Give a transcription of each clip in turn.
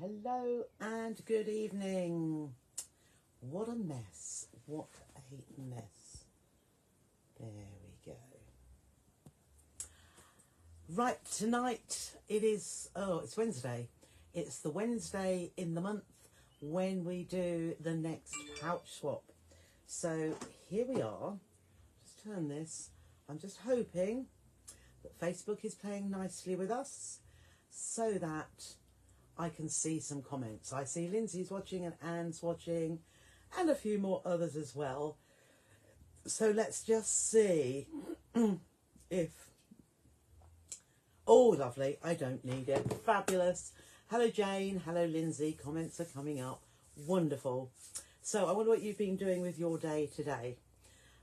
Hello and good evening. What a mess. What a mess. There we go. Right, tonight it's Wednesday. It's the Wednesday in the month when we do the next pouch swap. So here we are. Just turn this. I'm just hoping that Facebook is playing nicely with us so that I can see some comments. I see Lindsay's watching and Anne's watching and a few more others as well. So let's just see if... Oh, lovely. I don't need it. Fabulous. Hello, Jane. Hello, Lindsay. Comments are coming up. Wonderful. So I wonder what you've been doing with your day today.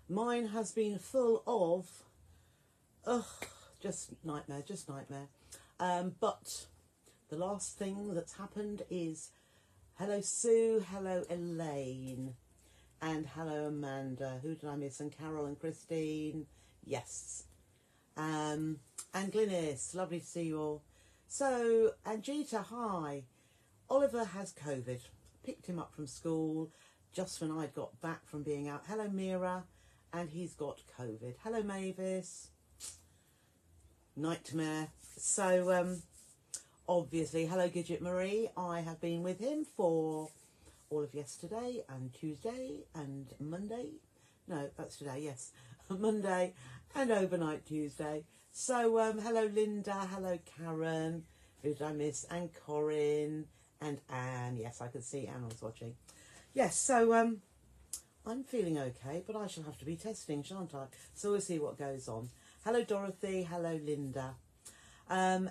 Mine has been full of... just nightmare. But... the last thing that's happened is hello Sue, hello Elaine, and hello Amanda. Who did I miss? And Carol and Christine. Yes. And Glynis. Lovely to see you all. So, Anjita, hi. Oliver has COVID. Picked him up from school just when I'd got back from being out. Hello Mira. And he's got COVID. Hello Mavis. Nightmare. So, obviously, hello Gidget Marie. I have been with him for all of yesterday and Tuesday and Monday. No, that's today, yes. Monday and overnight Tuesday. So, hello Linda, hello Karen, who did I miss? And Corinne and Anne. Yes, I can see Anne was watching. Yes, so I'm feeling okay, but I shall have to be testing, shan't I? So we'll see what goes on. Hello Dorothy, hello Linda.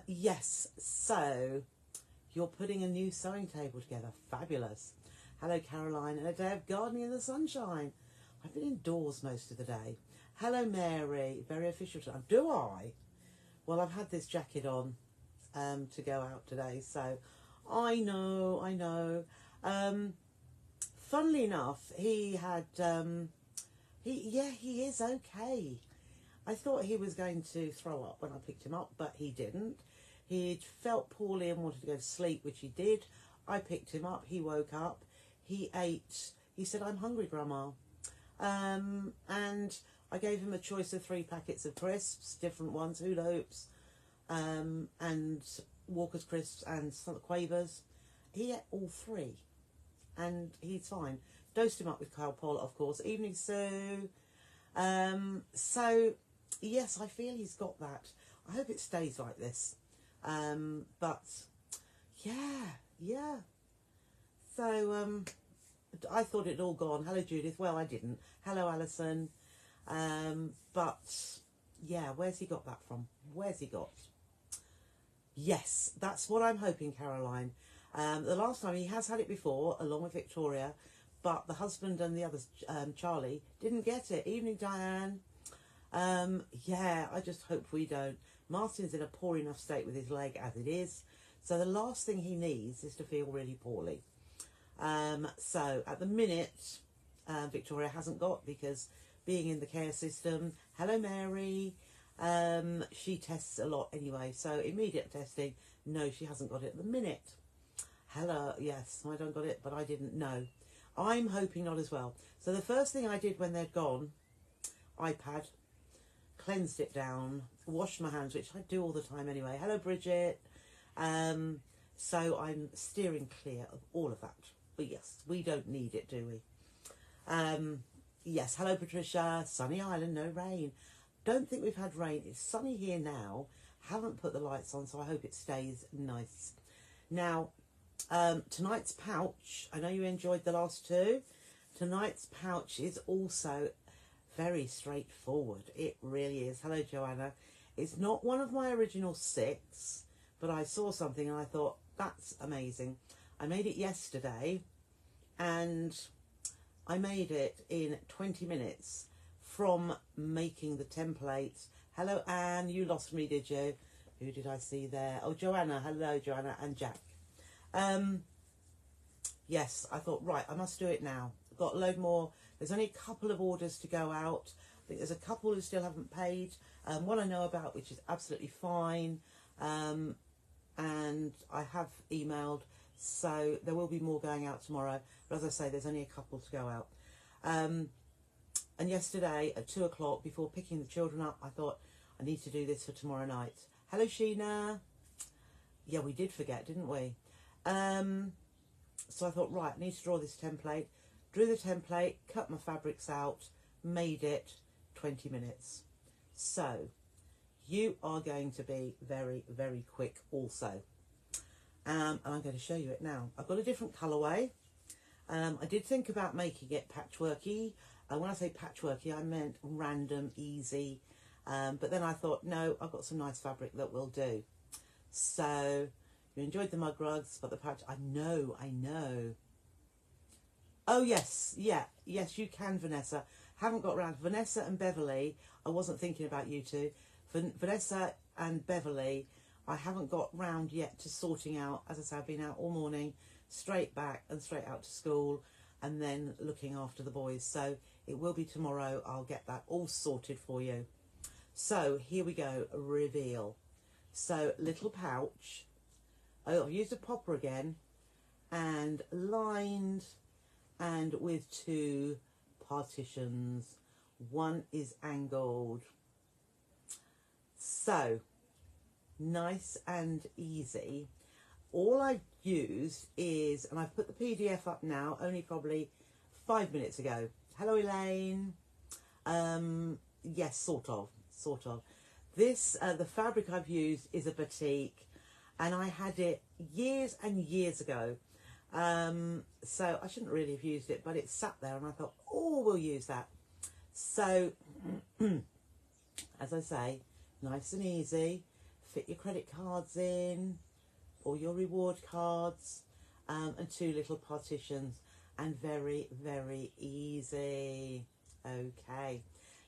Yes, so you're putting a new sewing table together. Fabulous. Hello Caroline, and a day of gardening in the sunshine. I've been indoors most of the day. Hello Mary, very official time. Do I? Well, I've had this jacket on to go out today, so I know. Funnily enough, he had he is okay. I thought he was going to throw up when I picked him up, but he didn't. He'd felt poorly and wanted to go to sleep, which he did. I picked him up. He woke up. He ate. He said, "I'm hungry, Grandma." And I gave him a choice of 3 packets of crisps, different ones, hula hoops, and Walker's crisps and some Quavers. He ate all 3, and he's fine. Dosed him up with Cardholder, of course. Evening Sue. So... yes, I feel he's got that. I hope it stays like this. But yeah. So I thought it'd all gone. Hello Judith. Well, I didn't. Hello Alison. But yeah, where's he got that from? Where's he got? Yes, that's what I'm hoping, Caroline. The last time he has had it before, along with Victoria, but the husband and the others, Charlie, didn't get it. Evening, Diane. Yeah, I just hope we don't. Martin's in a poor enough state with his leg as it is, so the last thing he needs is to feel really poorly. So at the minute, Victoria hasn't got, because being in the care system, hello Mary, she tests a lot anyway, so immediate testing, no, she hasn't got it at the minute. Hello, yes, I don't got it, but I didn't know. I'm hoping not as well. So the first thing I did when they'd gone, iPad, cleansed it down, washed my hands, which I do all the time anyway. Hello Bridget. So I'm steering clear of all of that. But yes, we don't need it, do we? Yes, hello Patricia. Sunny Island, no rain. Don't think we've had rain. It's sunny here now. Haven't put the lights on, so I hope it stays nice. Now, tonight's pouch, I know you enjoyed the last 2. Tonight's pouch is also very straightforward. It really is. Hello Joanna. It's not one of my original 6, but I saw something and I thought, that's amazing. I made it yesterday and I made it in 20 minutes from making the templates. Hello Anne, you lost me, did you? Who did I see there? Oh, Joanna. Hello Joanna and Jack. Yes, I thought, right, I must do it now. I've got a load more. There's only a couple of orders to go out. I think there's a couple who still haven't paid. One I know about, which is absolutely fine. And I have emailed So there will be more going out tomorrow. But as I say, there's only a couple to go out. And yesterday at 2 o'clock, before picking the children up, I thought, I need to do this for tomorrow night. Hello, Sheena. Yeah, we did forget, didn't we? So I thought, right, I need to draw this template. Drew the template, cut my fabrics out, made it 20 minutes. So you are going to be very, very quick also. And I'm going to show you it now. I've got a different colourway. I did think about making it patchworky. When I say patchworky, I meant random, easy. But then I thought, no, I've got some nice fabric that will do. So you enjoyed the mug rugs, but the patch, I know. Oh, yes, yeah, yes, you can, Vanessa. Haven't got round. Vanessa and Beverly, I wasn't thinking about you two. Vanessa and Beverly, I haven't got round yet to sorting out. As I say, I've been out all morning, straight back and straight out to school, and then looking after the boys. So it will be tomorrow. I'll get that all sorted for you. So here we go, reveal. So little pouch. Oh, I've used a popper again, and lined, and with 2 partitions. One is angled. So nice and easy. All I've used is, and I've put the PDF up now, only probably 5 minutes ago. Hello, Elaine. Yes, sort of. This, the fabric I've used is a batik, and I had it years and years ago. So I shouldn't really have used it, but it sat there and I thought, oh, we'll use that. So, as I say, nice and easy. Fit your credit cards in, or your reward cards, and 2 little partitions, and very, very easy. Okay.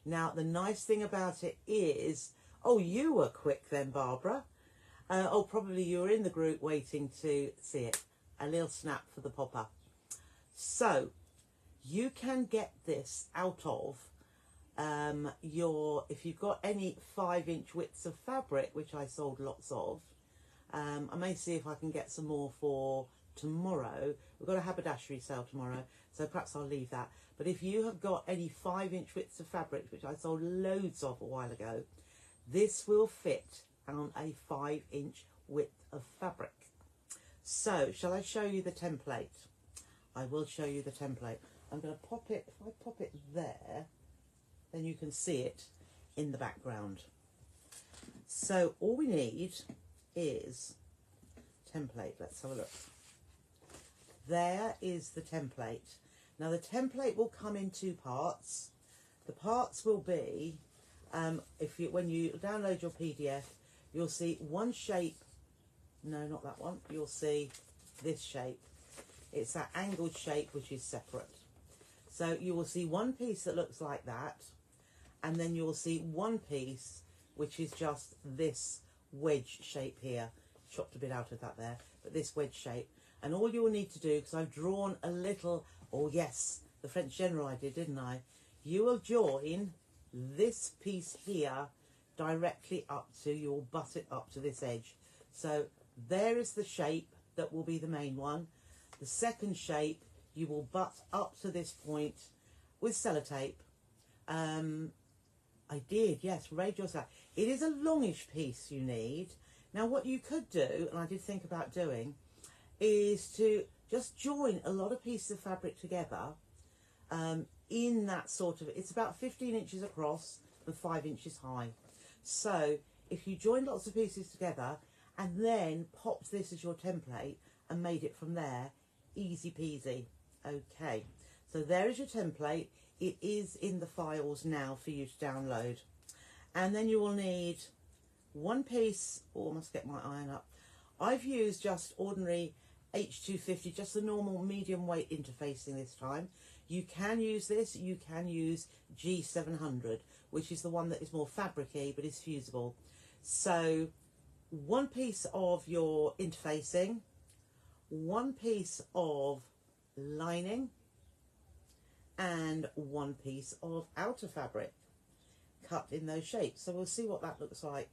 Now, the nice thing about it is, oh, you were quick then, Barbara. Oh, probably you were in the group waiting to see it. A little snap for the popper. So, you can get this out of if you've got any 5-inch widths of fabric, which I sold lots of. I may see if I can get some more for tomorrow. We've got a haberdashery sale tomorrow, so perhaps I'll leave that. But if you have got any 5-inch widths of fabric, which I sold loads of a while ago, this will fit on a 5-inch width of fabric. So, shall I show you the template? I will show you the template. I'm going to pop it, if I pop it there, then you can see it in the background. So, all we need is template. Let's have a look. There is the template. Now, the template will come in 2 parts. The parts will be, when you download your PDF, you'll see one shape. No, not that one. You'll see this shape. It's that angled shape, which is separate. So you will see one piece that looks like that, and then you'll see one piece which is just this wedge shape here. Chopped a bit out of that there, but this wedge shape. And all you will need to do, because I've drawn a little, oh yes, the French general I did, didn't I? You will join this piece here directly up to, you'll butt it up to this edge. So there is the shape that will be the main one. The second shape you will butt up to this point with sellotape. I did, yes, raid yourself. It is a longish piece you need. Now what you could do, and I did think about doing, is to just join a lot of pieces of fabric together in that sort of, it's about 15 inches across and 5 inches high. So if you join lots of pieces together and then popped this as your template and made it from there, easy peasy. Okay, so there is your template. It is in the files now for you to download. And then you will need one piece, oh, I must get my iron up. I've used just ordinary H250, just the normal medium weight interfacing this time. You can use this, you can use G700, which is the one that is more fabric-y but is fusible. So one piece of your interfacing, one piece of lining, and one piece of outer fabric cut in those shapes. So we'll see what that looks like.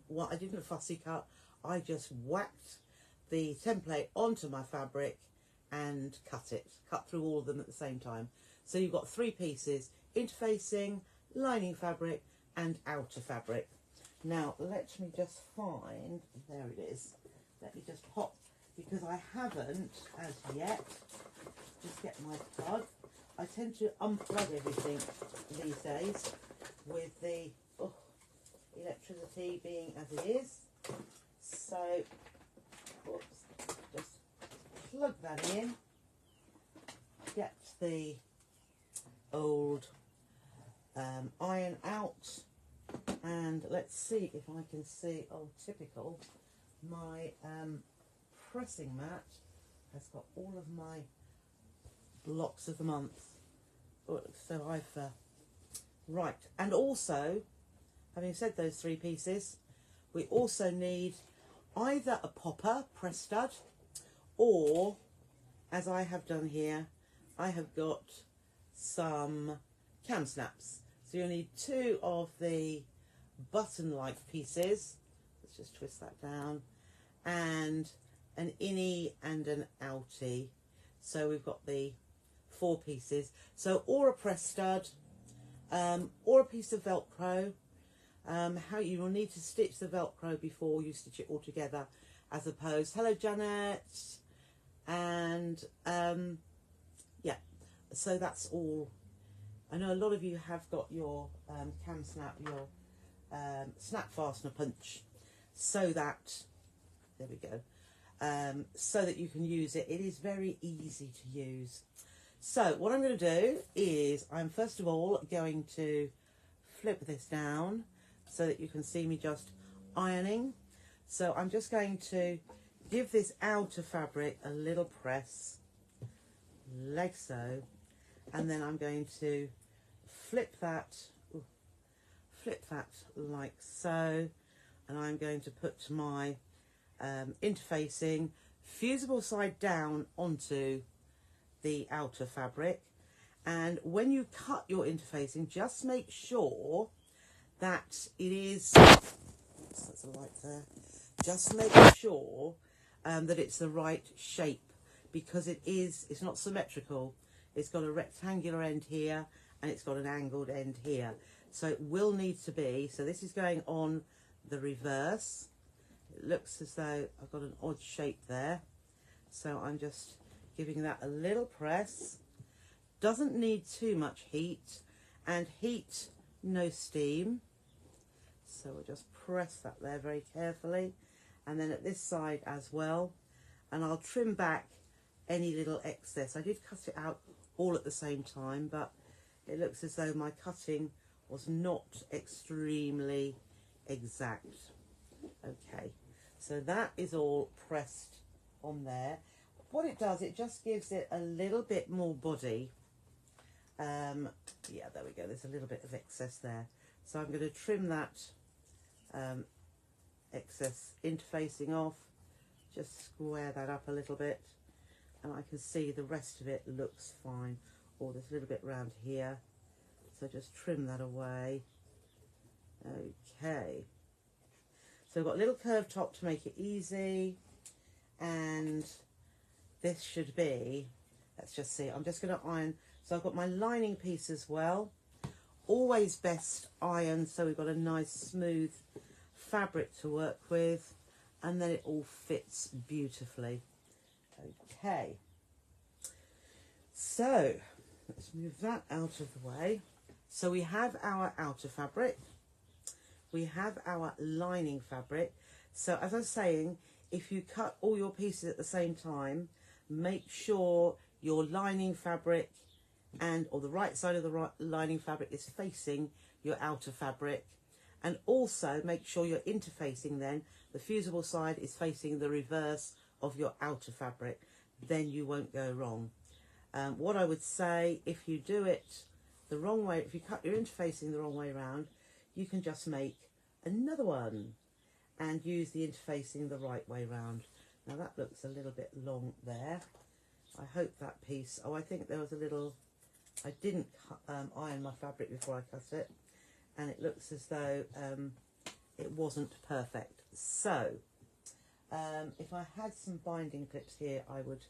What I didn't fussy cut, I just whacked the template onto my fabric and cut through all of them at the same time. So you've got 3 pieces: interfacing, lining fabric and outer fabric. Now let me just find, there it is, let me just pop, because I haven't as yet, just get my plug. I tend to unplug everything these days with the electricity being as it is. So just plug that in, get the old iron out, and let's see if I can see, oh typical, my pressing mat has got all of my blocks of the month. So I've right, and also having said those 3 pieces, we also need either a popper press stud, or as I have done here, I have got some cam snaps. So you'll need 2 of the button-like pieces. Let's just twist that down, and an innie and an outie. So we've got the 4 pieces. So or a press stud, or a piece of Velcro. How you will need to stitch the Velcro before you stitch it all together, as opposed. Hello, Janet, and yeah. So that's all. I know a lot of you have got your cam snap, your snap fastener punch, so that there we go. So that you can use it. It is very easy to use. So what I'm going to do is I'm first of all going to flip this down so that you can see me just ironing. So I'm just going to give this outer fabric a little press, like so, and then I'm going to flip that like so, and I'm going to put my interfacing fusible side down onto the outer fabric. And when you cut your interfacing, just make sure that it is, that's a light there, just make sure that it's the right shape, because it's not symmetrical. It's got a rectangular end here and it's got an angled end here, so it will need to be, so this is going on the reverse. It looks as though I've got an odd shape there, so I'm just giving that a little press. Doesn't need too much heat, and heat, no steam. So we'll just press that there very carefully, and then at this side as well, and I'll trim back any little excess. I did cut it out all at the same time, but it looks as though my cutting was not extremely exact. Okay, so that is all pressed on there. What it does, it just gives it a little bit more body. Yeah, there we go, there's a little bit of excess there. So I'm going to trim that excess interfacing off, just square that up a little bit, and I can see the rest of it looks fine. Oh, there's a little bit around here, so just trim that away. Okay, so I've got a little curved top to make it easy, and this should be, let's just see, I'm just going to iron. So I've got my lining piece as well, always best iron so we've got a nice smooth fabric to work with, and then it all fits beautifully. Okay, so let's move that out of the way. So we have our outer fabric, we have our lining fabric. So as I was saying, if you cut all your pieces at the same time, make sure your lining fabric or the right side of the lining fabric is facing your outer fabric, and also make sure your interfacing then, the fusible side is facing the reverse of your outer fabric. Then you won't go wrong. What I would say, if you do it the wrong way, if you cut your interfacing the wrong way around, you can just make another one and use the interfacing the right way round. Now that looks a little bit long there. I hope that piece, oh, I think there was a little, I didn't iron my fabric before I cut it, and it looks as though it wasn't perfect. So If I had some binding clips here, I would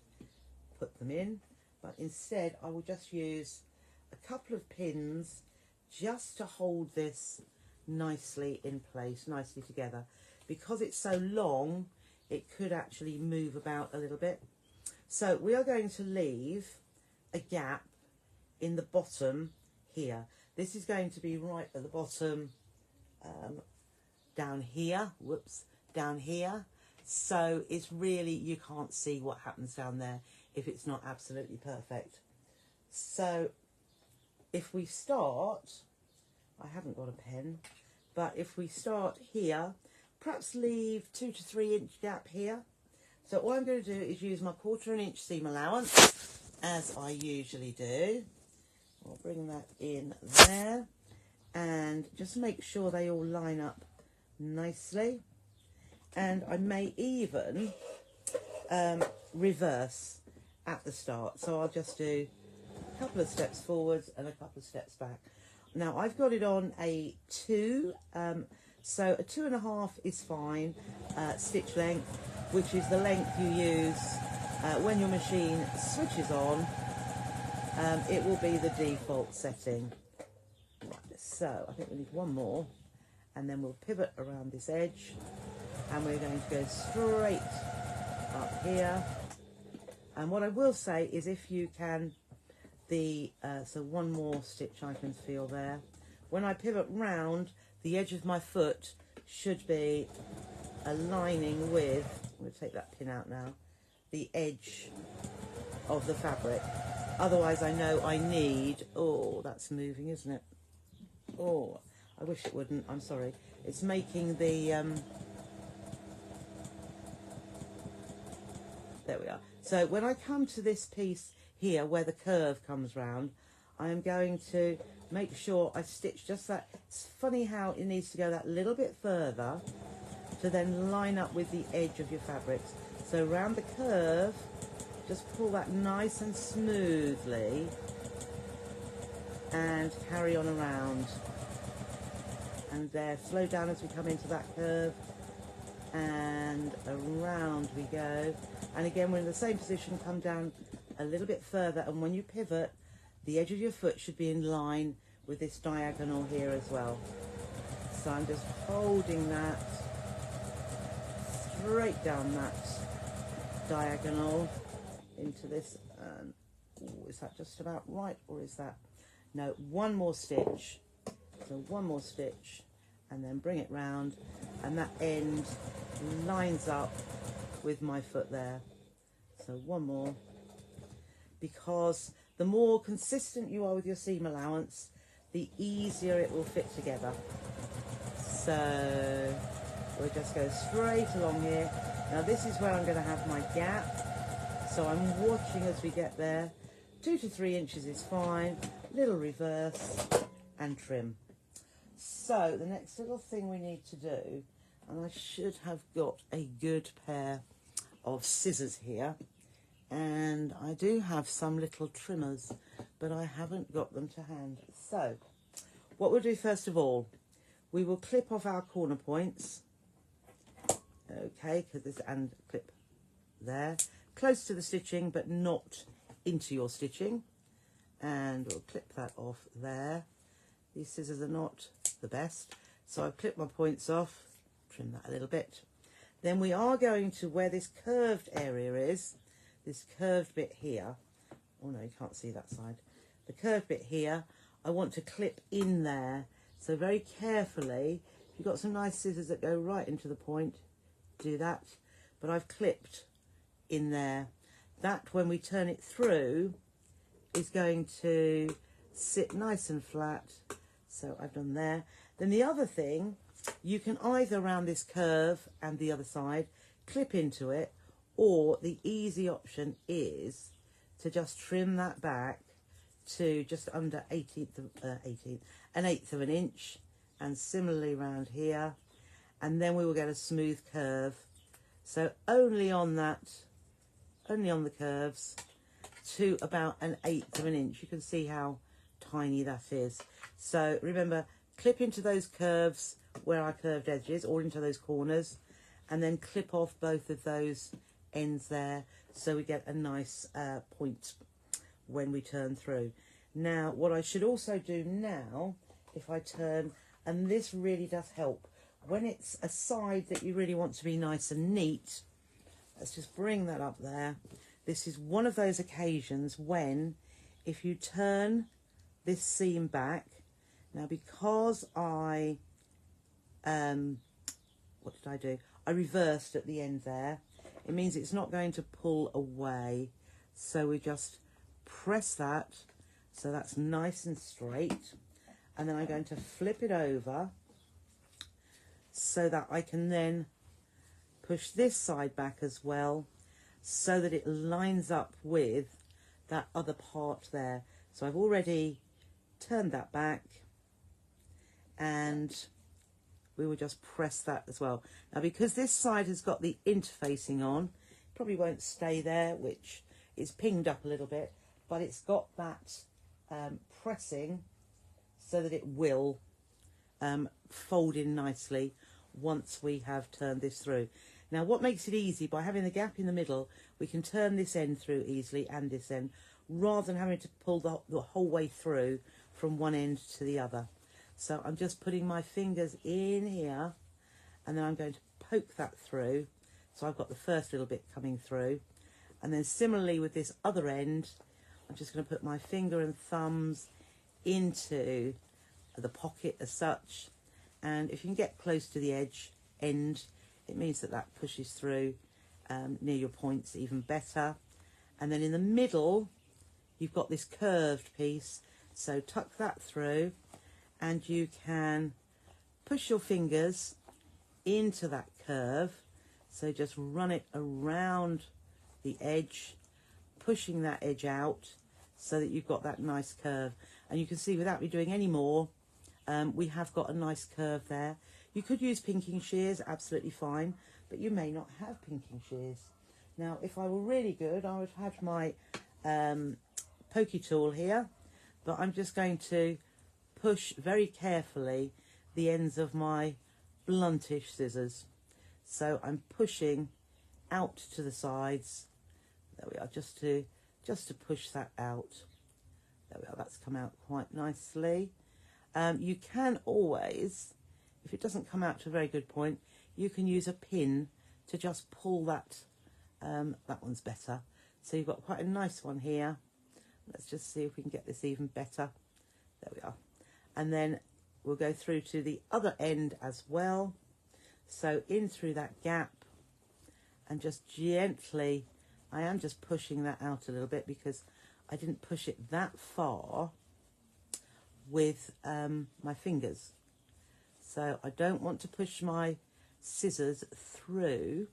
put them in, but instead I will just use a couple of pins just to hold this nicely in place, nicely together. Because it's so long, it could actually move about a little bit. So we are going to leave a gap in the bottom here. This is going to be right at the bottom, down here, whoops, down here. So it's really, you can't see what happens down there if it's not absolutely perfect. So if we start, I haven't got a pen, but if we start here, perhaps leave 2 to 3 inch gap here. So all I'm going to do is use my 1/4 inch seam allowance, as I usually do. I'll bring that in there and just make sure they all line up nicely. And I may even reverse at the start. So I'll just do a couple of steps forwards and a couple of steps back. Now I've got it on a 2, so a 2.5 is fine, stitch length, which is the length you use when your machine switches on. It will be the default setting. Right, so I think we need one more, and then we'll pivot around this edge, and we're going to go straight up here. And what I will say is, if you can, so one more stitch I can feel there. When I pivot round, the edge of my foot should be aligning with, I'm going to take that pin out now, the edge of the fabric. Otherwise I know I need, oh, that's moving, isn't it? Oh, I wish it wouldn't, I'm sorry. It's making the, there we are. So when I come to this piece here where the curve comes round, I am going to make sure I stitch just that. It's funny how it needs to go that little bit further to then line up with the edge of your fabrics. So around the curve, just pull that nice and smoothly and carry on around. And there, slow down as we come into that curve, and around we go. And again, we're in the same position, come down a little bit further, and when you pivot, the edge of your foot should be in line with this diagonal here as well. So I'm just holding that straight down that diagonal into this. Ooh, is that just about right, or is that, no, one more stitch. So one more stitch, and then bring it round, and that end lines up with my foot there. So one more, because the more consistent you are with your seam allowance, the easier it will fit together. So we'll just go straight along here. Now this is where I'm going to have my gap, so I'm watching as we get there. 2 to 3 inches is fine, little reverse and trim. So the next little thing we need to do, and I should have got a good pair of scissors here, and I do have some little trimmers, but I haven't got them to hand. So what we'll do first of all, we will clip off our corner points, okay, and clip there, close to the stitching but not into your stitching, and we'll clip that off there. These scissors are not the best, so I've clipped my points off, trim that a little bit. Then we are going to where this curved area is, this curved bit here. Oh no, you can't see that side. The curved bit here, I want to clip in there. So very carefully, if you've got some nice scissors that go right into the point, do that. But I've clipped in there. That, when we turn it through, is going to sit nice and flat. So I've done there. Then the other thing, you can either round this curve and the other side, clip into it, or the easy option is to just trim that back to just under an eighth of an inch, and similarly round here, and then we will get a smooth curve. So only on the curves to about an eighth of an inch. You can see how tiny that is. So remember, clip into those curves where our curved edge is, or into those corners, and then clip off both of those ends there, so we get a nice point when we turn through. Now, what I should also do now, if I turn, and this really does help, when it's a side that you really want to be nice and neat, let's just bring that up there. This is one of those occasions when, if you turn this seam back, now because I, what did I do? I reversed at the end there. It means it's not going to pull away. So we just press that, so that's nice and straight. And then I'm going to flip it over so that I can then push this side back as well, so that it lines up with that other part there. So I've already turned that back, and we will just press that as well. Now, because this side has got the interfacing on, it probably won't stay there, which is pinged up a little bit, but it's got that pressing so that it will fold in nicely once we have turned this through. Now, what makes it easy, by having the gap in the middle, we can turn this end through easily and this end, rather than having to pull the whole way through from one end to the other. So I'm just putting my fingers in here, and then I'm going to poke that through. So I've got the first little bit coming through. And then similarly with this other end, I'm just going to put my finger and thumbs into the pocket as such. And if you can get close to the end, it means that that pushes through near your points even better. And then in the middle, you've got this curved piece. So tuck that through, and you can push your fingers into that curve. So just run it around the edge, pushing that edge out so that you've got that nice curve. And you can see, without me doing any more, we have got a nice curve there. You could use pinking shears, absolutely fine, but you may not have pinking shears. Now, if I were really good, I would have my pokey tool here, but I'm just going to push very carefully the ends of my bluntish scissors. So I'm pushing out to the sides. There we are, just to push that out. There we are, that's come out quite nicely. You can always, if it doesn't come out to a very good point, you can use a pin to just pull that. That one's better. So you've got quite a nice one here. Let's just see if we can get this even better. There we are. And then we'll go through to the other end as well. So in through that gap, and just gently, I am just pushing that out a little bit because I didn't push it that far with my fingers. So I don't want to push my scissors through.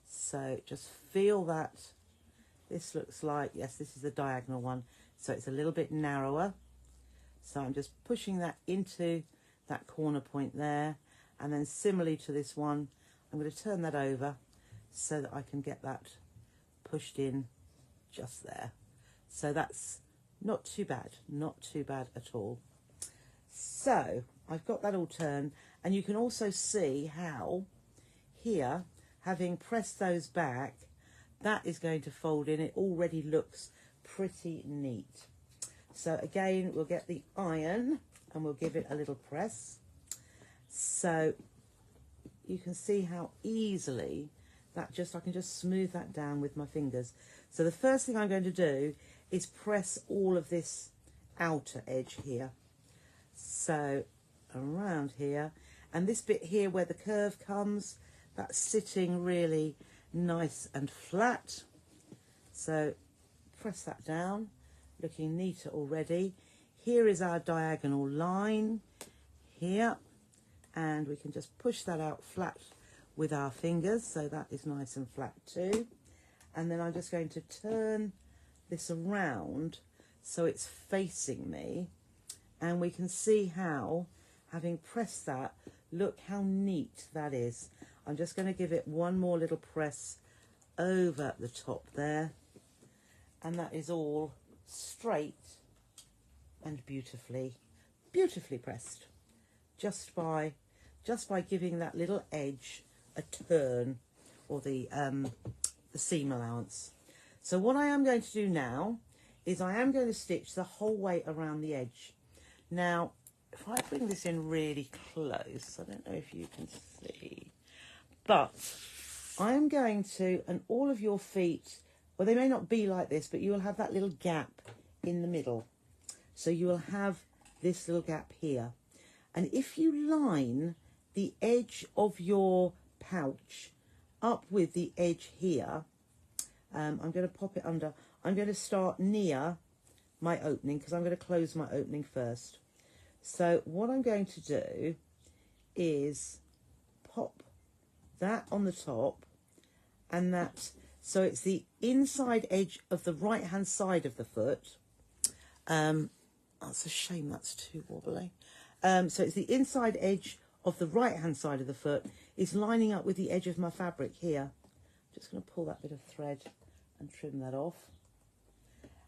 So just feel that. This looks like, yes, this is the diagonal one. So it's a little bit narrower. So I'm just pushing that into that corner point there. And then similarly to this one, I'm going to turn that over so that I can get that pushed in just there. So that's not too bad, not too bad at all. So I've got that all turned, and you can also see how here, having pressed those back, that is going to fold in. It already looks pretty neat. So again, we'll get the iron and we'll give it a little press. So you can see how easily that I can just smooth that down with my fingers. So the first thing I'm going to do is press all of this outer edge here. So around here, and this bit here where the curve comes, that's sitting really nice and flat. So press that down, looking neater already. Here is our diagonal line here, and we can just push that out flat with our fingers, so that is nice and flat too. And then I'm just going to turn this around so it's facing me, and we can see how, having pressed that, look how neat that is. I'm just going to give it one more little press over the top there, and that is all straight and beautifully pressed, just by giving that little edge a turn, or the seam allowance. So what I am going to do now is I am going to stitch the whole way around the edge. Now, if I bring this in really close, I don't know if you can see, but I'm going to, and all of your feet, well, they may not be like this, but you will have that little gap in the middle. So you will have this little gap here. And if you line the edge of your pouch up with the edge here, I'm going to pop it under. I'm going to start near my opening because I'm going to close my opening first. So what I'm going to do is pop that on the top, and that, so it's the inside edge of the right hand side of the foot. That's a shame that's too wobbly. So it's the inside edge of the right hand side of the foot is lining up with the edge of my fabric here. I'm just going to pull that bit of thread and trim that off.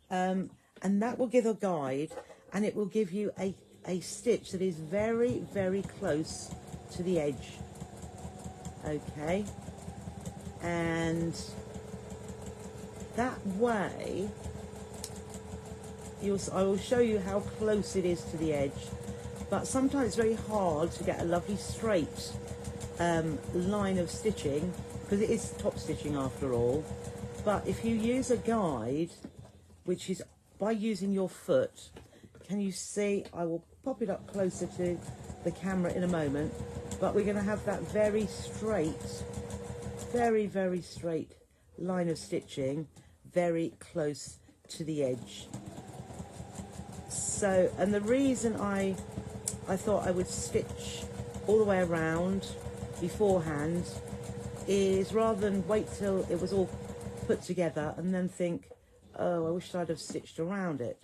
And that will give a guide, and it will give you a stitch that is very, very close to the edge. Okay, and that way I will show you how close it is to the edge, but sometimes it's very hard to get a lovely straight line of stitching because it is top stitching after all. But if you use a guide, which is by using your foot, can you see, I will pop it up closer to the camera in a moment, but we're going to have that very straight, very, very straight line of stitching very close to the edge. So, and the reason I thought I would stitch all the way around beforehand is rather than wait till it was all put together and then think, oh, I wish I'd have stitched around it.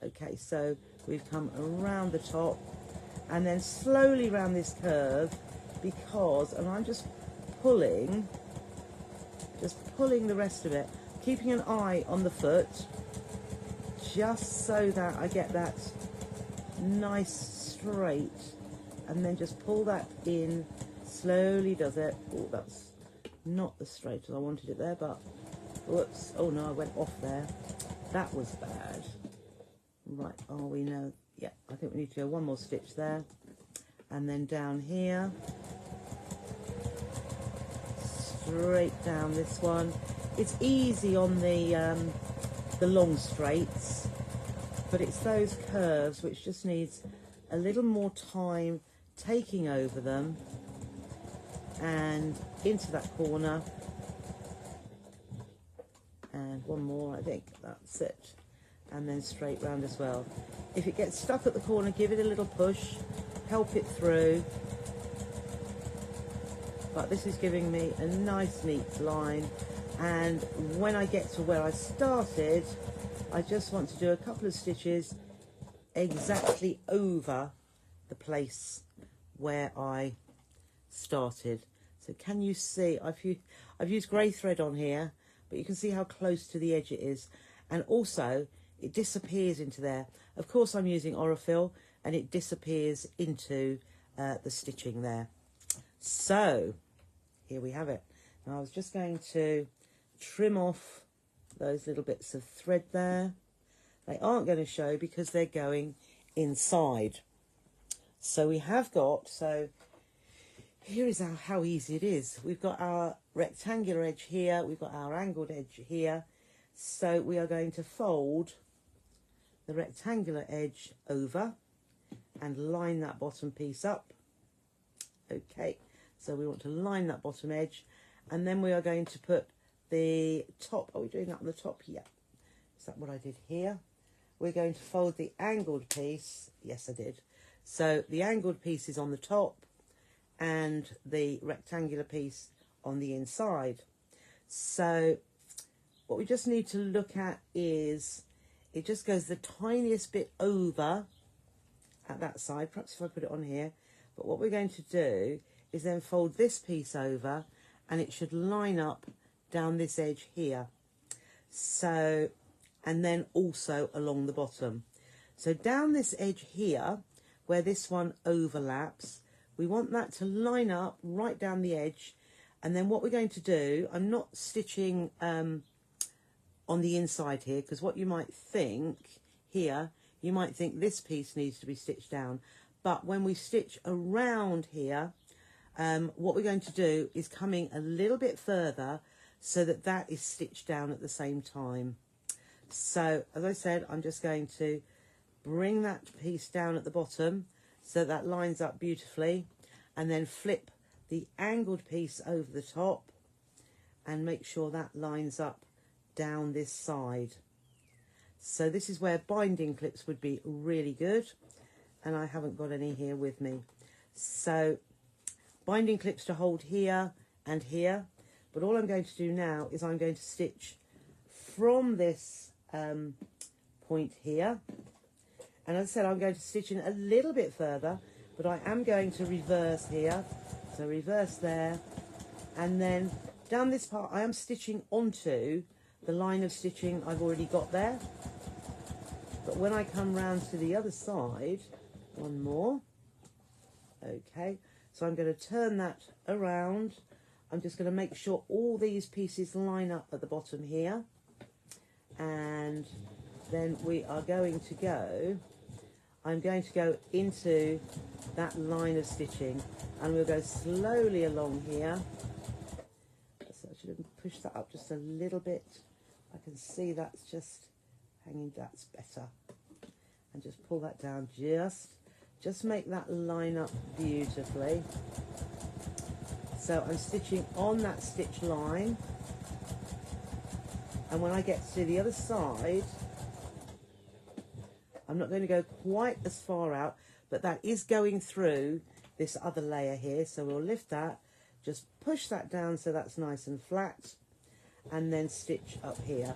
Okay, so we've come around the top and then slowly round this curve because, and I'm just pulling the rest of it, keeping an eye on the foot, just so that I get that nice straight, and then just pull that in, slowly does it. Oh, that's not as straight as I wanted it there, but whoops, oh no, I went off there. That was bad. Right, are we now? Yeah, I think we need to go one more stitch there, and then down here, straight down this one. It's easy on the long straights, but it's those curves which just needs a little more time taking over them, and into that corner, and one more, I think that's it, and then straight round as well. If it gets stuck at the corner, give it a little push, help it through. But this is giving me a nice neat line, and when I get to where I started, I just want to do a couple of stitches exactly over the place where I started. So can you see, I've used grey thread on here, but you can see how close to the edge it is, and also it disappears into there. Of course I'm using Orifil, and it disappears into the stitching there. So here we have it. Now I was just going to trim off those little bits of thread there. They aren't going to show because they're going inside. So we have got, so here is how easy it is. We've got our rectangular edge here, we've got our angled edge here. So we are going to fold the rectangular edge over and line that bottom piece up. Okay, so we want to line that bottom edge, and then we are going to put the top, are we doing that on the top? Yeah. Is that what I did here? We're going to fold the angled piece. Yes, I did. So the angled piece is on the top and the rectangular piece on the inside. So what we just need to look at is it just goes the tiniest bit over at that side. Perhaps if I put it on here. But what we're going to do is then fold this piece over, and it should line up down this edge here. So, and then also along the bottom. So down this edge here, where this one overlaps, we want that to line up right down the edge, And then what we're going to do, I'm not stitching on the inside here, because what you might think here, you might think this piece needs to be stitched down. But when we stitch around here, what we're going to do is coming a little bit further so that that is stitched down at the same time. So, as I said, I'm just going to bring that piece down at the bottom so that lines up beautifully, and then flip the angled piece over the top and make sure that lines up down this side. So this is where binding clips would be really good, and I haven't got any here with me. So binding clips to hold here and here, but all I'm going to do now is I'm going to stitch from this point here, and as I said, I'm going to stitch in a little bit further, but I am going to reverse here. So reverse there, and then down this part I am stitching onto the line of stitching I've already got there. But when I come round to the other side, one more, okay, so I'm going to turn that around. I'm just going to make sure all these pieces line up at the bottom here, and then we are going to go, I'm going to go into that line of stitching, and we'll go slowly along here. So I should push that up just a little bit. I can see that's just hanging, that's better. And just pull that down, just make that line up beautifully. So I'm stitching on that stitch line, and when I get to the other side, I'm not going to go quite as far out, but that is going through this other layer here. So we'll lift that, just push that down so that's nice and flat, and then stitch up here.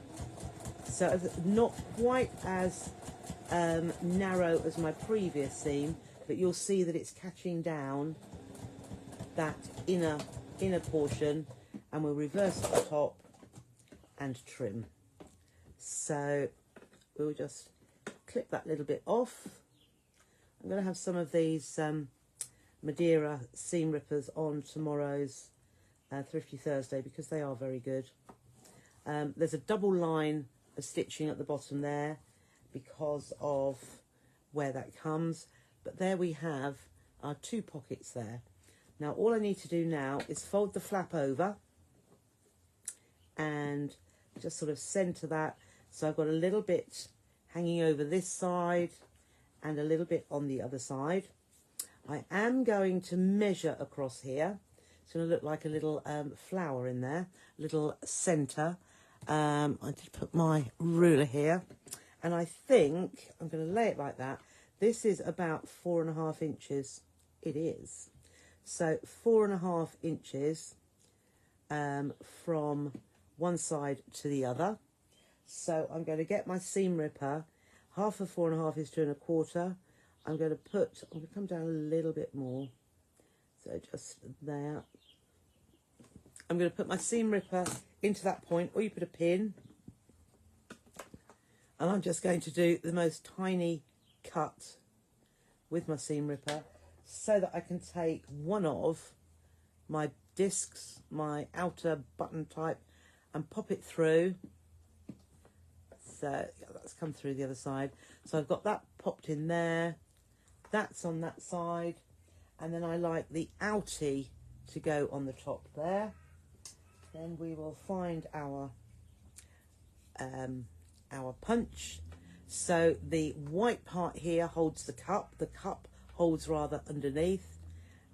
So it's not quite as narrow as my previous seam, but you'll see that it's catching down that inner portion, and we'll reverse at the top and trim. So we'll just clip that little bit off. I'm going to have some of these Madeira seam rippers on tomorrow's Thrifty Thursday because they are very good. There's a double line of stitching at the bottom there because of where that comes, but there we have our 2 pockets there. Now all I need to do now is fold the flap over and just sort of centre that, so I've got a little bit hanging over this side and a little bit on the other side. I am going to measure across here. It's going to look like a little flower in there, little centre. I did put my ruler here, and I think I'm going to lay it like that. This is about 4.5 inches. It is. So 4.5 inches from one side to the other. So I'm going to get my seam ripper. Half of 4.5 is 2.25. I'm going to come down a little bit more. So just there. I'm going to put my seam ripper into that point, or you put a pin. And I'm just going to do the most tiny cut with my seam ripper so that I can take one of my discs, my outer button type, and pop it through. So yeah, that's come through the other side. So I've got that popped in there. That's on that side. And then I like the outie to go on the top there. Then we will find our punch. So the white part here holds the cup. The cup holds rather underneath.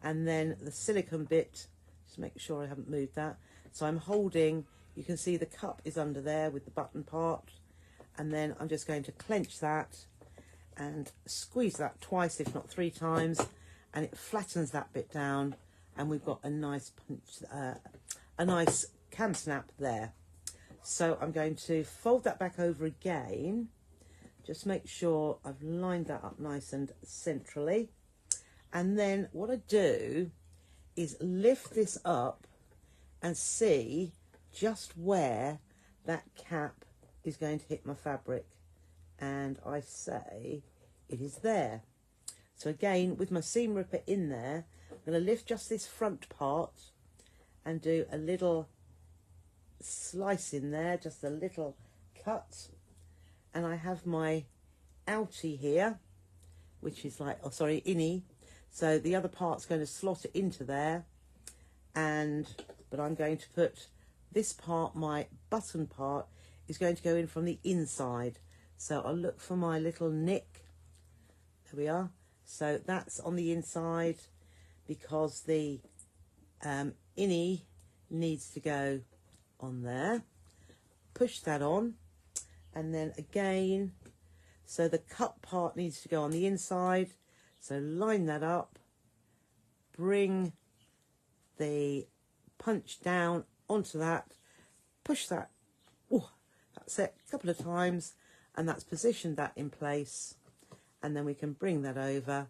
And then the silicone bit, just make sure I haven't moved that. So I'm holding, you can see the cup is under there with the button part. And then I'm just going to clench that and squeeze that twice, if not 3 times, and it flattens that bit down, and we've got a nice punch, a nice cam snap there. So I'm going to fold that back over again, just make sure I've lined that up nice and centrally, and then what I do is lift this up and see just where that cap is going to hit my fabric, and I say it is there. So again, with my seam ripper in there, I'm going to lift just this front part and do a little slice in there, just a little cut. And I have my outie here, which is like, oh sorry, innie. So the other part's going to slot it into there, but I'm going to put this part, my button part, is going to go in from the inside. So I'll look for my little nick. There we are. So that's on the inside because the innie needs to go on there. Push that on, and then again, so the cut part needs to go on the inside. So line that up, bring the punch down onto that, push that, oh, that's it, a couple of times, and that's positioned that in place. And then we can bring that over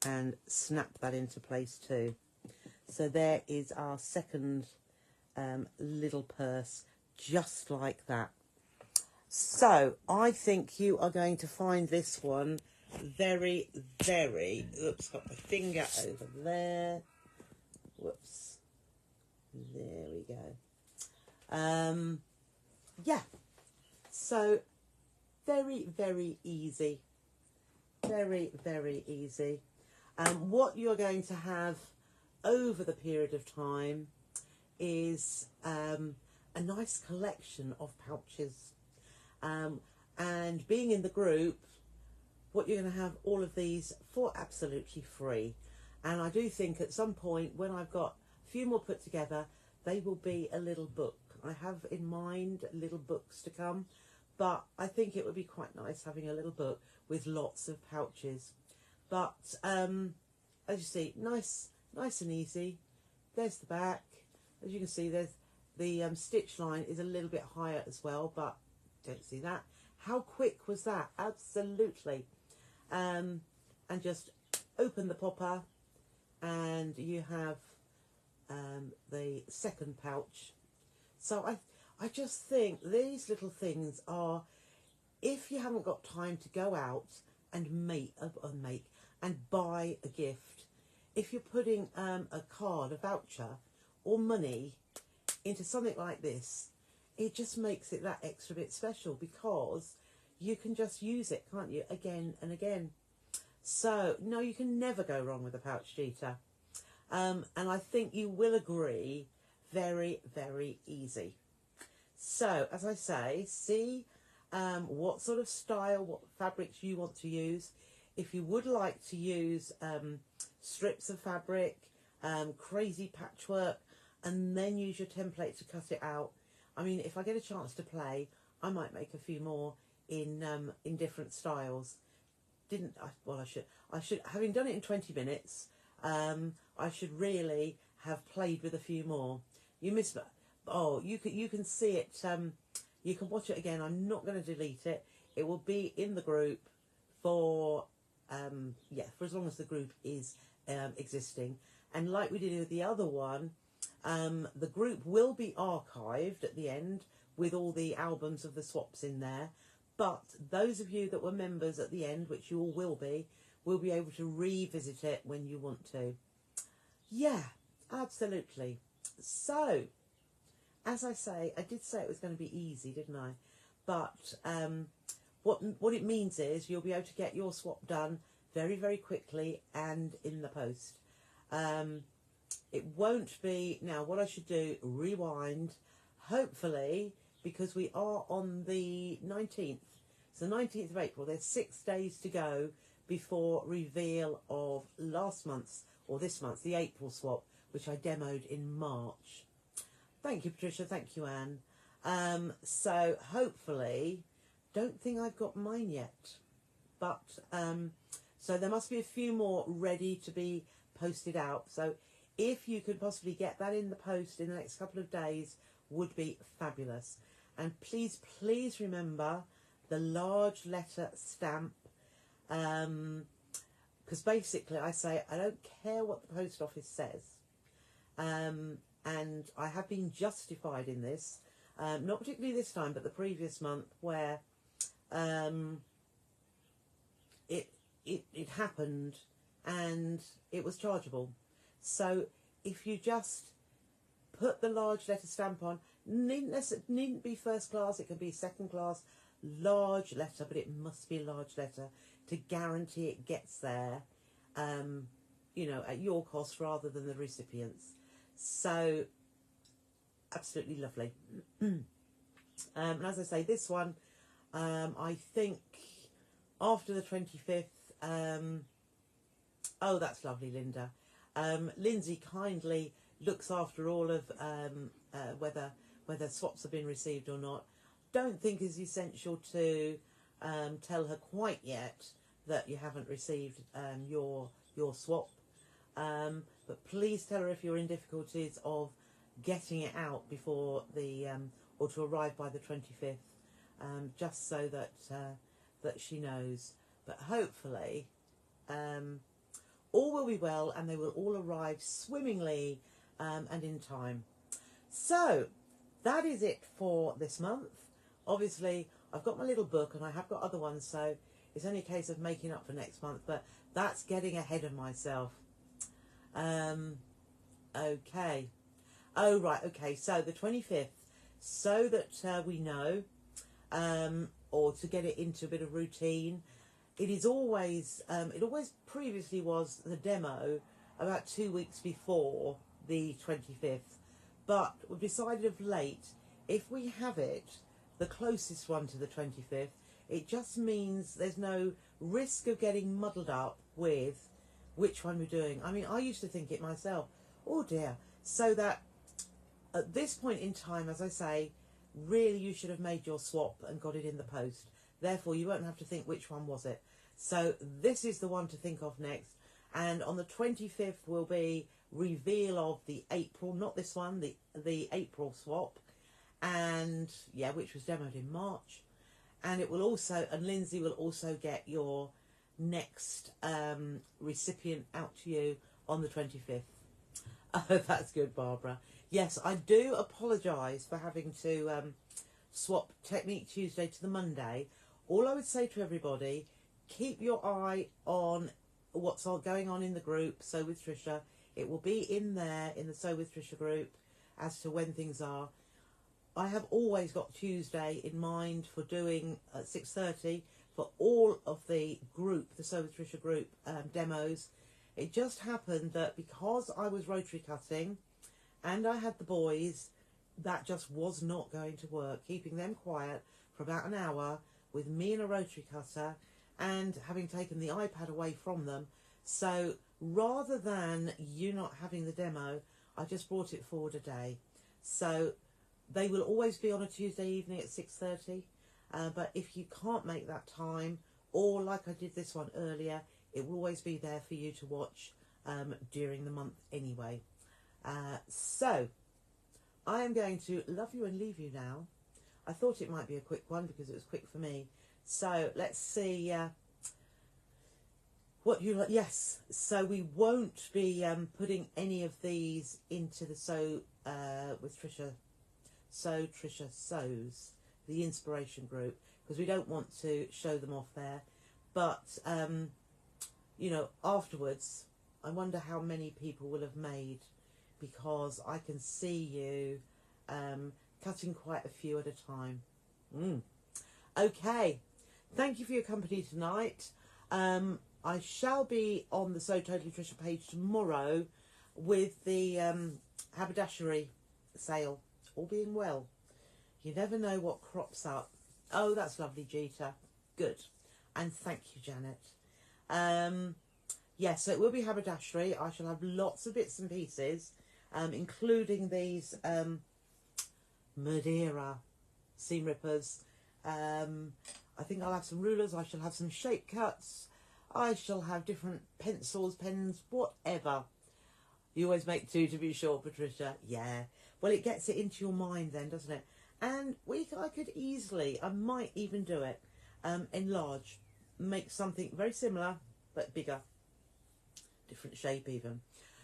and snap that into place too. So there is our second little purse, just like that. So I think you are going to find this one very, very, oops, got my finger over there, whoops, there we go. Yeah, so very, very easy, very, very easy. What you're going to have over the period of time is a nice collection of pouches. And being in the group, what you're going to have all of these for absolutely free. And I do think at some point when I've got a few more put together, they will be a little book. I have in mind little books to come, but I think it would be quite nice having a little book with lots of pouches. But as you see, nice and easy. There's the back. As you can see, there's the stitch line is a little bit higher as well, but don't see that. How quick was that? Absolutely. And just open the popper, and you have the second pouch. So I just think these little things are, if you haven't got time to go out and buy a gift, if you're putting a card, a voucher or money into something like this, it just makes it that extra bit special, because you can just use it, can't you, again and again. So no, you can never go wrong with a pouch Gita. And I think you will agree, very, very easy. So as I say, see what sort of style, what fabrics you want to use. If you would like to use strips of fabric, crazy patchwork, and then use your template to cut it out. I mean, if I get a chance to play, I might make a few more in different styles. I should, having done it in 20 minutes, I should really have played with a few more. You can see it, you can watch it again. I'm not going to delete it. It will be in the group for as long as the group is existing. And like we did with the other one, the group will be archived at the end with all the albums of the swaps in there. But those of you that were members at the end, which you all will be able to revisit it when you want to. Yeah, absolutely. So, as I say, I did say it was going to be easy, didn't I? But what it means is you'll be able to get your swap done very, very quickly and in the post. It won't be, now what I should do, rewind, hopefully, because we are on the 19th. So 19th of April, there's 6 days to go before reveal of last month's, or this month's, the April swap, which I demoed in March. Thank you, Patricia. Thank you, Anne. So hopefully, don't think I've got mine yet. But, so there must be a few more ready to be posted out. So if you could possibly get that in the post in the next couple of days, would be fabulous. And please, please remember the large letter stamp. Because basically I say, I don't care what the post office says. And I have been justified in this, not particularly this time, but the previous month, where it happened and it was chargeable. So if you just put the large letter stamp on. Needn't be first class, it can be second class, large letter, but it must be large letter to guarantee it gets there, you know, at your cost rather than the recipient's. So, absolutely lovely. And as I say, this one, I think after the 25th, oh, that's lovely, Linda. Lindsay kindly looks after all of whether swaps have been received or not. Don't think it's essential to tell her quite yet that you haven't received your swap. But please tell her if you're in difficulties of getting it out before the or to arrive by the 25th, just so that that she knows. But hopefully all will be well and they will all arrive swimmingly and in time. So that is it for this month. Obviously I've got my little book and I have got other ones, so it's only a case of making up for next month, but that's getting ahead of myself. Okay. Oh, right, okay, so the 25th, so that we know, or to get it into a bit of routine. It is always, it always previously was the demo about 2 weeks before the 25th, but we've decided of late, if we have it, the closest one to the 25th, it just means there's no risk of getting muddled up with which one we're doing. I mean, I used to think it myself, oh dear, so that at this point in time, as I say, really you should have made your swap and got it in the post. Therefore, you won't have to think which one was it. So this is the one to think of next. And on the 25th will be reveal of the April, not this one, the April swap. And yeah, which was demoed in March. And it will also, and Lindsay will also get your next recipient out to you on the 25th. Oh, that's good, Barbara. Yes, I do apologise for having to swap Technique Tuesday to the Monday. All I would say to everybody, keep your eye on what's going on in the group, So with Trisha. It will be in there, in the So with Trisha group, as to when things are. I have always got Tuesday in mind for doing at 6:30 for all of the group, the So with Trisha group demos. It just happened that because I was rotary cutting and I had the boys, that just was not going to work. Keeping them quiet for about an hour with me and a rotary cutter and having taken the iPad away from them. So rather than you not having the demo, I just brought it forward a day. So they will always be on a Tuesday evening at 6:30. But if you can't make that time, or like I did this one earlier, it will always be there for you to watch during the month anyway. So I am going to love you and leave you now. I thought it might be a quick one because it was quick for me. So let's see what you like. Yes, so we won't be putting any of these into the So with Trisha. So Trisha Sews, the inspiration group, because we don't want to show them off there. But you know, afterwards, I wonder how many people will have made, because I can see you cutting quite a few at a time. Okay, thank you for your company tonight. I shall be on the So Totally Trisha page tomorrow with the haberdashery sale, all being well. You never know what crops up. Oh, that's lovely, Jeeta. Good. And thank you, Janet. Yes, so it will be haberdashery. I shall have lots of bits and pieces, including these Madeira seam rippers. I think I'll have some rulers. I shall have some shape cuts. I shall have different pencils, pens, whatever. You always make two, to be sure, Patricia. Yeah. Well, it gets it into your mind then, doesn't it? And I could easily, I might even do it, enlarge, make something very similar, but bigger. Different shape even.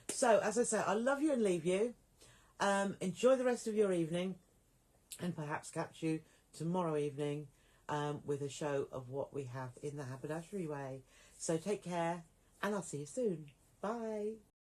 So, as I say, I love you and leave you. Enjoy the rest of your evening, and perhaps catch you tomorrow evening with a show of what we have in the haberdashery way. So take care, and I'll see you soon. Bye.